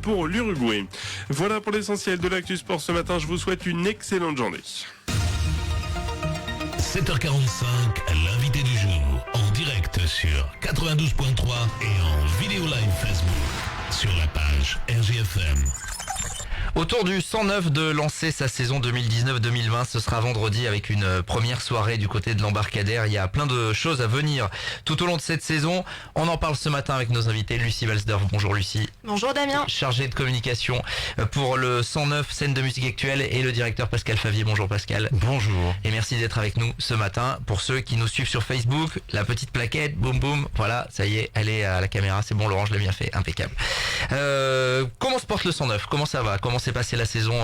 pour l'Uruguay. Voilà pour l'essentiel de l'actu sport ce matin. Je vous souhaite une excellente journée. 7h45, l'invité du jour, en direct sur 92.3 et en vidéo live Facebook sur la page RGFM. Autour du 109 de lancer sa saison 2019-2020, ce sera vendredi avec une première soirée du côté de l'Embarcadère. Il y a plein de choses à venir tout au long de cette saison. On en parle ce matin avec nos invités. Lucie Walsdorf, bonjour Lucie. Bonjour Damien. Chargée de communication pour le 109 scène de musique actuelle, et le directeur Pascal Favier. Bonjour Pascal. Bonjour. Et merci d'être avec nous ce matin. Pour ceux qui nous suivent sur Facebook, la petite plaquette, boum boum, voilà, ça y est, elle est à la caméra. C'est bon Laurent, je l'ai bien fait, impeccable. Comment se porte le 109? Comment ça va? Comment s'est passé la saison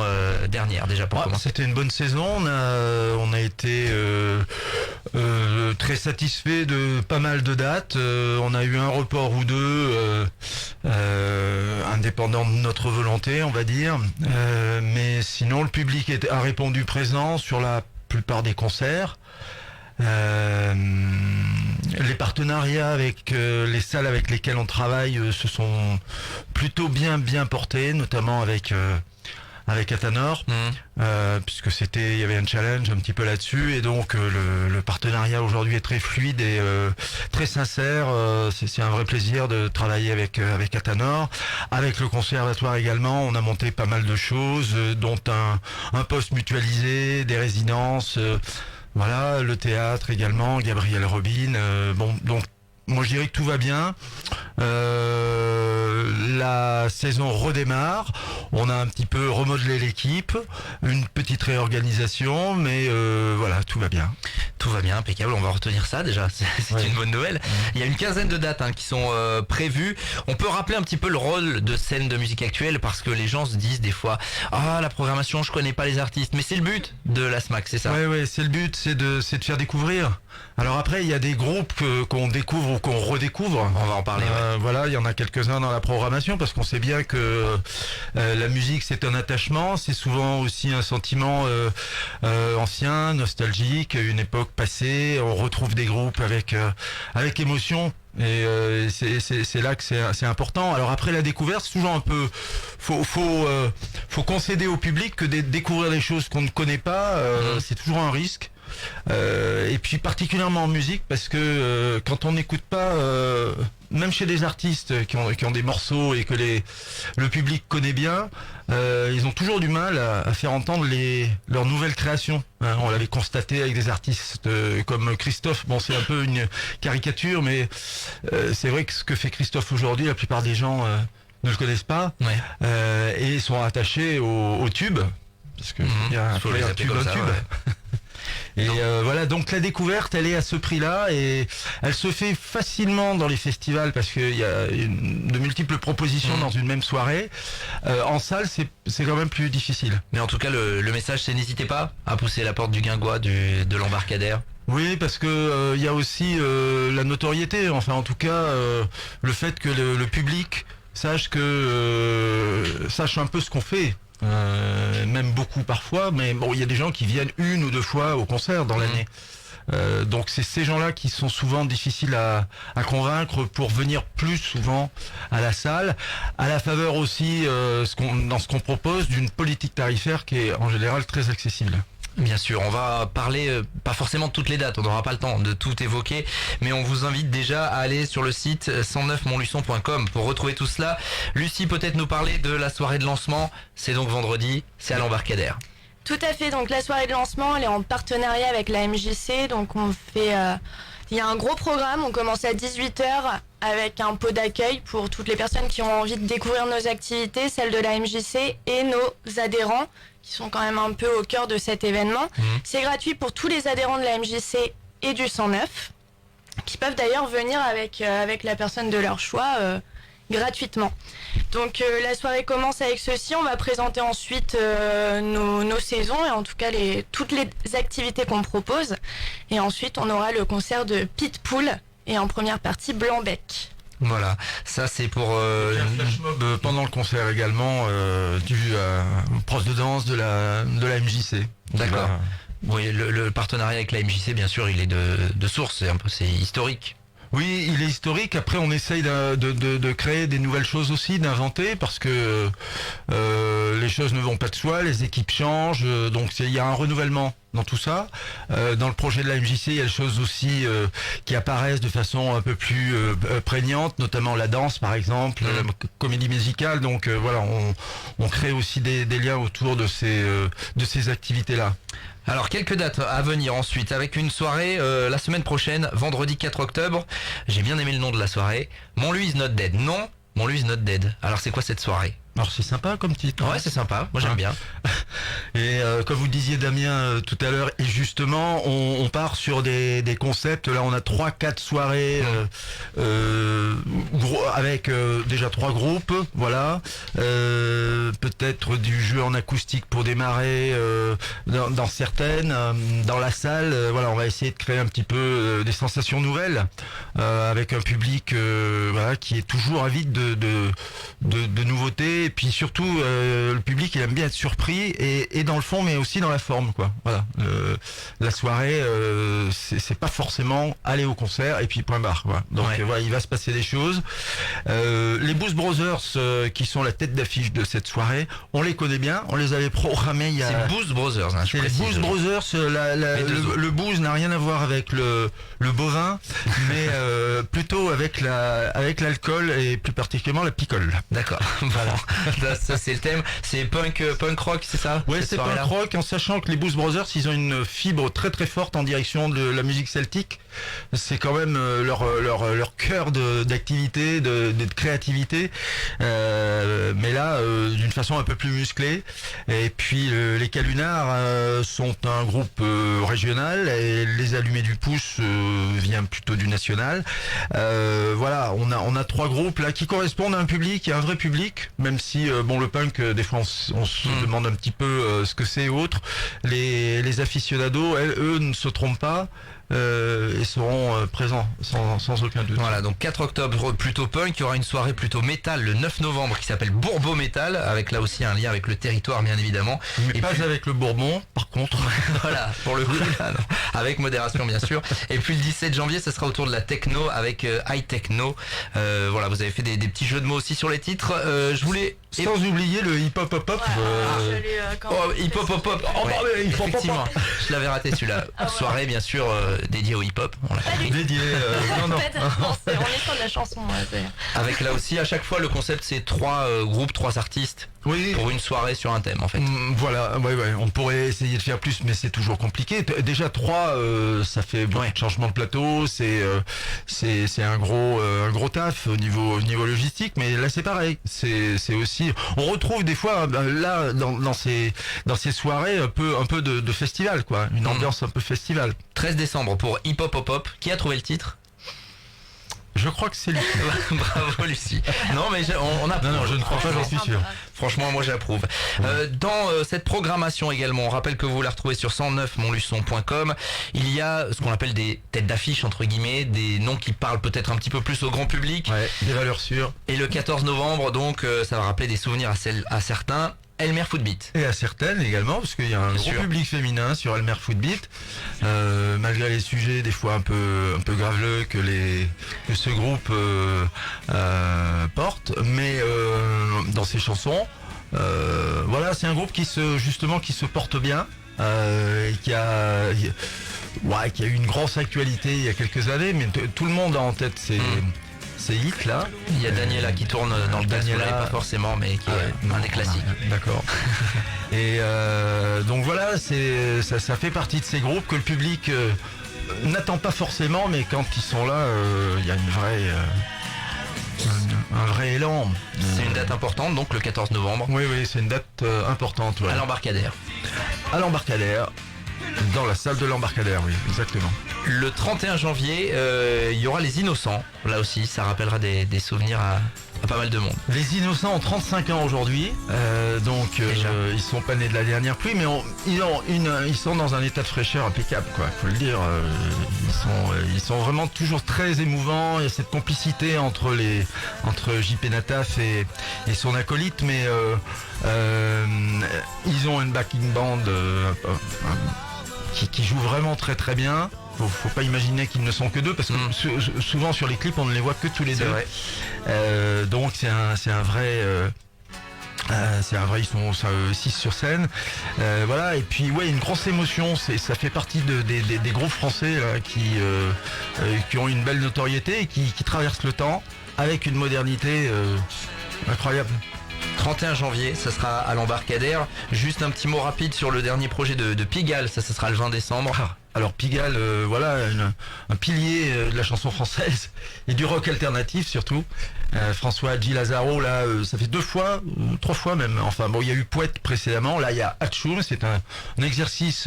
dernière déjà pour commencer? C'était une bonne saison, on a été très satisfait de pas mal de dates. On a eu un report ou deux indépendant de notre volonté, on va dire, mais sinon le public a répondu présent sur la plupart des concerts. Les partenariats avec les salles avec lesquelles on travaille se sont plutôt bien portés, notamment avec Athanor, puisque il y avait un challenge un petit peu là-dessus, et donc le partenariat aujourd'hui est très fluide et très sincère. C'est un vrai plaisir de travailler avec Athanor. Avec le conservatoire également, on a monté pas mal de choses, dont un poste mutualisé, des résidences. Voilà, le théâtre également, Gabriel Robin. Donc moi je dirais que tout va bien. La saison redémarre. On a un petit peu remodelé l'équipe, une petite réorganisation, mais voilà, tout va bien. Tout va bien, impeccable, on va retenir ça déjà, c'est une bonne nouvelle. Il y a une quinzaine de dates qui sont prévues. On peut rappeler un petit peu le rôle de scène de musique actuelle, parce que les gens se disent des fois « Ah, la programmation, je connais pas les artistes », mais c'est le but de la SMAC, c'est ça? Oui, c'est le but, c'est de faire découvrir. Alors après, il y a des groupes qu'on découvre ou qu'on redécouvre. On va en parler, Voilà, il y en a quelques-uns dans la programmation, parce qu'on sait bien que la musique, c'est un attachement, c'est souvent aussi un sentiment ancien, nostalgique, une époque passée. On retrouve des groupes avec émotion. Et c'est là que c'est important. Alors après la découverte, c'est toujours un peu faut concéder au public que découvrir des choses qu'on ne connaît pas, c'est toujours un risque. Et puis particulièrement en musique, parce que quand on n'écoute pas, même chez des artistes qui ont des morceaux et que le public connaît bien, ils ont toujours du mal à faire entendre leurs nouvelles créations. On l'avait constaté avec des artistes comme Christophe. Bon, c'est un peu une caricature, mais c'est vrai que ce que fait Christophe aujourd'hui, la plupart des gens ne le connaissent pas, et sont attachés au tube, parce que il y a un tube, un tube. Ouais. Et voilà, donc la découverte, elle est à ce prix-là, et elle se fait facilement dans les festivals, parce qu'il y a de multiples propositions dans une même soirée. En salle, c'est quand même plus difficile. Mais en tout cas, le message, c'est n'hésitez pas à pousser la porte du Guingois, de l'Embarcadère. Oui, parce que il y a aussi la notoriété, enfin en tout cas le fait que le public sache un peu ce qu'on fait. Même beaucoup parfois, mais bon, il y a des gens qui viennent une ou deux fois au concert dans l'année. Donc c'est ces gens-là qui sont souvent difficiles à convaincre pour venir plus souvent à la salle, à la faveur aussi dans ce qu'on propose d'une politique tarifaire qui est en général très accessible. Bien sûr, on va parler pas forcément de toutes les dates, on n'aura pas le temps de tout évoquer, mais on vous invite déjà à aller sur le site 109montluçon.com pour retrouver tout cela. Lucie, peut-être nous parler de la soirée de lancement, c'est donc vendredi, c'est à l'Embarcadère. Tout à fait, donc la soirée de lancement, elle est en partenariat avec la MJC, donc on fait... il y a un gros programme, on commence à 18h avec un pot d'accueil pour toutes les personnes qui ont envie de découvrir nos activités, celles de la MJC et nos adhérents, qui sont quand même un peu au cœur de cet événement. C'est gratuit pour tous les adhérents de la MJC et du 109, qui peuvent d'ailleurs venir avec la personne de leur choix gratuitement. Donc la soirée commence avec ceci, on va présenter ensuite nos saisons, et en tout cas toutes les activités qu'on propose. Et ensuite on aura le concert de Pitbull, et en première partie Blanc-Bec. Voilà, ça c'est pour... Il y a un flash mob pendant le concert également, dû à une prof de danse de la MJC. D'accord. Oui, le partenariat avec la MJC, bien sûr, il est de source, c'est historique. Oui, il est historique. Après, on essaye de créer des nouvelles choses aussi, d'inventer, parce que les choses ne vont pas de soi, les équipes changent, donc il y a un renouvellement dans tout ça. Dans le projet de la MJC, il y a des choses aussi qui apparaissent de façon un peu plus prégnante, notamment la danse, par exemple, la comédie musicale. Donc voilà, on crée aussi des liens autour de ces activités-là. Alors quelques dates à venir ensuite avec une soirée la semaine prochaine, vendredi 4 octobre. J'ai bien aimé le nom de la soirée. Montluis Not Dead. Non, Montluis Not Dead. Alors c'est quoi cette soirée? Alors c'est sympa comme titre. Ouais, c'est sympa. Moi j'aime bien. Et comme vous disiez Damien tout à l'heure, et justement on part sur des concepts. Là on a 3-4 soirées avec déjà 3 groupes, voilà. Peut-être du jeu en acoustique pour démarrer dans certaines, dans la salle. Voilà, on va essayer de créer un petit peu des sensations nouvelles avec un public voilà, qui est toujours avide de nouveautés. Et puis surtout, le public, il aime bien être surpris et dans le fond, mais aussi dans la forme, quoi. Voilà. La soirée, c'est pas forcément aller au concert et puis point barre, quoi. Donc voilà, il va se passer des choses. Les Blues Brothers, qui sont la tête d'affiche de cette soirée, on les connaît bien. On les avait programmés il y a. C'est Blues Brothers. Hein, c'est les Blues Brothers. Le blues n'a rien à voir avec le bovin, mais plutôt avec l'alcool et plus particulièrement la picole. D'accord. Voilà. Ça c'est le thème. C'est punk rock, c'est ça? Ouais, c'est punk rock, en sachant que les Blues Brothers, ils ont une fibre très très forte en direction de la musique celtique. C'est quand même leur cœur d'activité, de créativité. Mais là, d'une façon un peu plus musclée. Et puis les Calunars sont un groupe régional et les Allumés du Pouce vient plutôt du national. Voilà, on a 3 groupes là qui correspondent à un public, un vrai public, même si bon, le punk des fois on se demande un petit peu ce que c'est et autres. Les aficionados, eux ne se trompent pas. Et seront présents sans aucun doute. Voilà, donc 4 octobre plutôt punk, il y aura une soirée plutôt métal le 9 novembre qui s'appelle Bourbeau Métal, avec là aussi un lien avec le territoire bien évidemment. Mais et pas puis... avec le Bourbon par contre. Voilà, pour le coup, là, non. Avec modération bien sûr. Et puis le 17 janvier, ça sera autour de la techno avec High Techno. Voilà, vous avez fait des petits jeux de mots aussi sur les titres. Je voulais... Sans oublier le hip-hop hop-hop. Hip-hop hop-hop. Effectivement, je l'avais raté celui-là. Soirée bien sûr dédiée au hip-hop. Dédié. Non. On est sur de la chanson. Avec là aussi, à chaque fois, le concept c'est 3 groupes, 3 artistes. Oui. Pour une soirée sur un thème en fait. Voilà, ouais. On pourrait essayer de faire plus, mais c'est toujours compliqué. Déjà 3, ça fait beaucoup de changements de plateau. C'est un gros taf au niveau logistique, mais là c'est pareil. C'est aussi, on retrouve des fois là dans ces soirées un peu de festival, quoi, une ambiance un peu festival. 13 décembre pour Hip Hop Hop Hop. Qui a trouvé le titre? Je crois que c'est Lucie. Bravo Lucie. Non mais on a. Non, je ne crois pas, j'en suis sûr. Franchement, moi j'approuve. Dans cette programmation également, on rappelle que vous la retrouvez sur 109montluçon.com. Il y a ce qu'on appelle des têtes d'affiche entre guillemets, des noms qui parlent peut-être un petit peu plus au grand public. Ouais, des valeurs sûres. Et le 14 novembre, donc, ça va rappeler des souvenirs à certains. Elmer Footbeat. Et à certaines également, parce qu'il y a un gros public féminin sur Elmer Footbeat, malgré les sujets des fois un peu graveleux que ce groupe porte, mais dans ses chansons, voilà, c'est un groupe qui se porte bien, et qui a eu une grosse actualité il y a quelques années, mais tout le monde a en tête ces hits là. Il y a Daniela qui tourne dans le Daniela, pas forcément, mais qui est un des classiques. D'accord. Et donc voilà, ça fait partie de ces groupes que le public n'attend pas forcément, mais quand ils sont là, il y a un vrai élan. C'est une date importante, donc le 14 novembre. Oui, c'est une date importante. Ouais. À l'Embarcadère. À l'Embarcadère. Dans la salle de l'Embarcadère, oui, exactement. Le 31 janvier, il y aura les Innocents. Là aussi, ça rappellera des souvenirs à pas mal de monde. Les Innocents ont 35 ans aujourd'hui, donc ils sont pas nés de la dernière pluie, mais ils sont dans un état de fraîcheur impeccable, quoi. Faut le dire. Ils sont vraiment toujours très émouvants. Il y a cette complicité entre JP Nataf et son acolyte, mais ils ont une backing band qui joue vraiment très très bien. faut pas imaginer qu'ils ne sont que deux, parce que souvent sur les clips on ne les voit que tous les C'est deux. vrai. Donc c'est un vrai. Ils sont 6 sur scène, voilà. Et puis ouais, une grosse émotion. Ça fait partie des groupes français là, qui ont une belle notoriété et qui traversent le temps avec une modernité incroyable. 31 janvier, ça sera à l'Embarcadère. Juste un petit mot rapide sur le dernier projet de Pigalle, ça sera le 20 décembre. Alors Pigalle, voilà, un pilier de la chanson française et du rock alternatif surtout. François G. Lazaro, là, ça fait 2 fois, 3 fois même. Enfin bon, il y a eu Poète précédemment. Là, il y a Hatchoum. C'est un exercice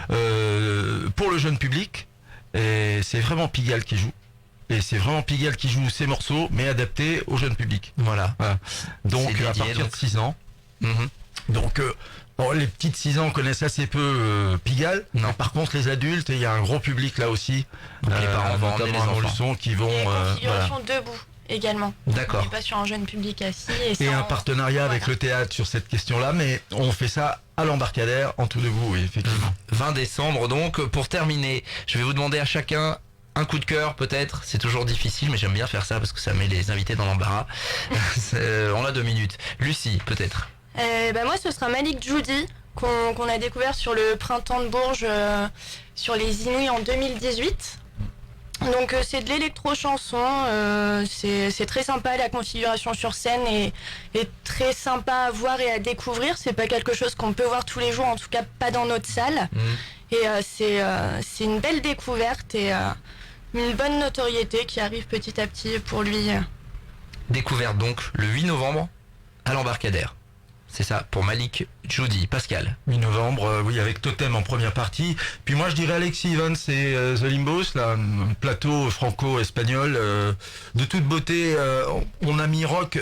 pour le jeune public. Et c'est vraiment Pigalle qui joue. Et c'est vraiment Pigalle qui joue ses morceaux, mais adaptés au jeune public. Voilà. Donc C'est à dédié, partir donc. de 6 ans. Mhm. Donc les petites 6 ans connaissent assez peu Pigalle. Non. Mais par contre les adultes, et il y a un gros public là aussi. Donc les parents vont emmener les notamment à enfants. Montluçon qui vont Configuration debout également. D'accord. On n'est pas sur un jeune public assis. Et, et ça, un partenariat avec le théâtre sur cette question-là, mais on fait ça à l'Embarcadère en tout debout, oui, effectivement. 20 décembre donc. Pour terminer, je vais vous demander à chacun un coup de cœur peut-être. C'est toujours difficile, mais j'aime bien faire ça parce que ça met les invités dans l'embarras. On a 2 minutes. Lucie, peut-être. Moi, ce sera Malik Djoudi qu'on a découvert sur le printemps de Bourges, sur les Inouïs en 2018. Donc c'est de l'électro-chanson, c'est très sympa, la configuration sur scène est très sympa à voir et à découvrir. C'est pas quelque chose qu'on peut voir tous les jours, en tout cas pas dans notre salle. Et c'est une belle découverte et une bonne notoriété qui arrive petit à petit pour lui. Découverte donc le 8 novembre à l'Embarcadère. C'est ça, pour Malik Djoudi. Pascal. Mi-novembre, oui, avec Totem en première partie. Puis moi, je dirais Alexis Evans et The Limbos, là, un plateau franco-espagnol de toute beauté. On a mis rock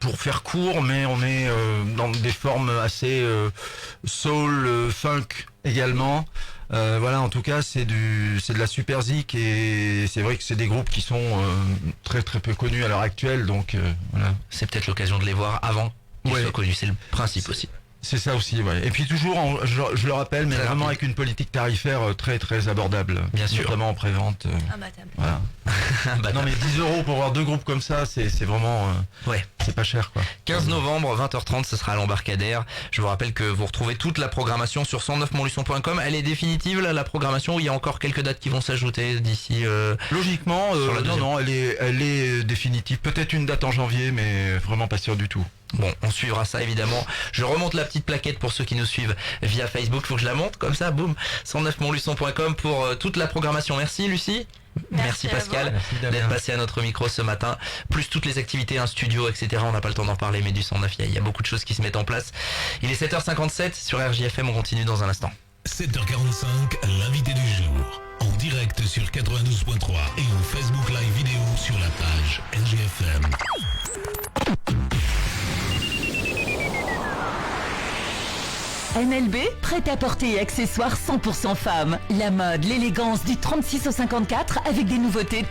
pour faire court, mais on est dans des formes assez soul, funk également. Voilà, en tout cas, c'est de la super zik et c'est vrai que c'est des groupes qui sont très très peu connus à l'heure actuelle, donc voilà. C'est peut-être l'occasion de les voir avant qu'ils Ouais. soient connus. C'est le principe aussi. C'est ça aussi, ouais. Et puis toujours, je le rappelle, mais Très vraiment rapide. avec une politique tarifaire très très abordable. Bien sûr. Notamment en pré-vente. Imbattable. Voilà. Bah, Non mais 10 € pour voir 2 groupes comme ça, c'est vraiment, ouais. c'est pas cher quoi. 15 novembre, 20h30, ce sera à l'Embarcadère. Je vous rappelle que vous retrouvez toute la programmation sur 109montluçon.com. Elle est définitive, là, la programmation, ou il y a encore quelques dates qui vont s'ajouter d'ici... Logiquement, Sur la deuxième. non, elle est définitive. Peut-être une date en janvier, mais vraiment pas sûr du tout. Bon, on suivra ça évidemment. Je remonte la petite plaquette pour ceux qui nous suivent via Facebook. Faut que je la monte comme ça, boum. 109montluçon.com pour toute la programmation. Merci Lucie. Merci à Pascal vous. Merci, Damien. d'être passé à notre micro ce matin. Plus toutes les activités, un studio, etc. On n'a pas le temps d'en parler, mais du 109, il y a beaucoup de choses qui se mettent en place. Il est 7h57 sur RJFM. On continue dans un instant. 7h45, l'invité du jour. En direct sur 92.3 et en Facebook Live vidéo sur la page RGFM. MLB, prêt-à-porter et accessoires 100% femmes. La mode, l'élégance du 36 au 54 avec des nouveautés